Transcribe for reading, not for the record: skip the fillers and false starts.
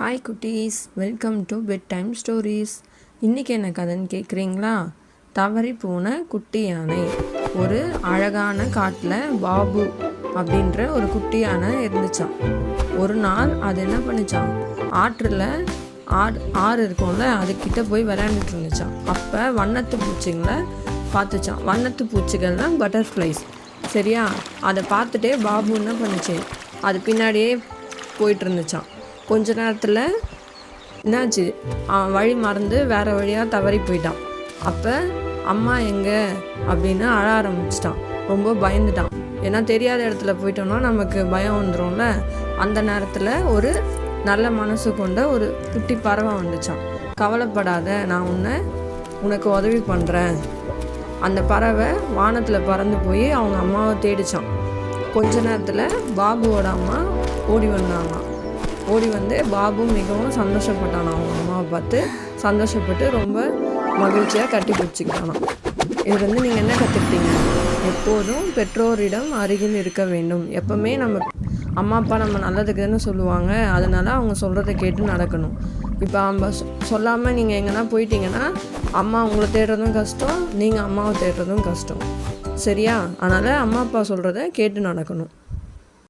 Hi குட்டீஸ், welcome to bed time stories. இன்றைக்கி என்ன கதைன்னு கேட்குறீங்களா? தவறி போன குட்டி யானை. ஒரு அழகான காட்டில் பாபு அப்படின்ற ஒரு குட்டி யானை இருந்துச்சான். ஒரு நாள் அது என்ன பண்ணிச்சான், ஆற்றில் ஆறு இருக்கும்ல, அதுக்கிட்ட போய் விளையாண்டுட்டு இருந்துச்சான். அப்போ வண்ணத்து பூச்சிங்களை பார்த்துச்சான். வண்ணத்து பூச்சிகள்னால் பட்டர்ஃப்ளைஸ். சரியா? அதை பார்த்துட்டே பாபு என்ன பண்ணிச்சு, அது பின்னாடியே போயிட்டு இருந்துச்சான். கொஞ்ச நேரத்தில் என்னாச்சு, அவன் வழி மறந்து வேறு வழியாக தவறி போயிட்டான். அப்போ அம்மா எங்கே அப்படின்னு அழ ஆரம்பிச்சிட்டான். ரொம்ப பயந்துட்டான். ஏன்னா தெரியாத இடத்துல போயிட்டோம்னா நமக்கு பயம் வந்துடும்ல. அந்த நேரத்தில் ஒரு நல்ல மனசு கொண்ட ஒரு குட்டி பறவை வந்துச்சான். கவலைப்படாத, நான் உனக்கு உதவி பண்ணுறேன். அந்த பறவை வானத்தில் பறந்து போய் அவங்க அம்மாவை தேடிச்சான். கொஞ்ச நேரத்தில் பாபுவோட அம்மா ஓடி வந்தாங்களாம். ஓடி வந்து பாபு மிகவும் சந்தோஷப்பட்டானா. அவங்க அம்மாவை பார்த்து சந்தோஷப்பட்டு ரொம்ப மகிழ்ச்சியாக கட்டி பிடிச்சிக்கிட்டானான். இதுலேருந்து நீங்கள் என்ன கற்றுக்கிட்டீங்க? எப்போதும் பெற்றோரிடம் அருகில் இருக்க வேண்டும். எப்போவுமே நம்ம அம்மா அப்பா நம்ம நல்லதுக்கு தானே சொல்லுவாங்க, அதனால் அவங்க சொல்கிறத கேட்டு நடக்கணும். இப்போ நம்ம சொல்லாமல் நீங்கள் எங்கன்னா போயிட்டீங்கன்னா அம்மா உங்களை தேடுறதும் கஷ்டம், நீங்கள் அம்மாவை தேடுறதும் கஷ்டம். சரியா? அதனால் அம்மா அப்பா சொல்கிறத கேட்டு நடக்கணும்.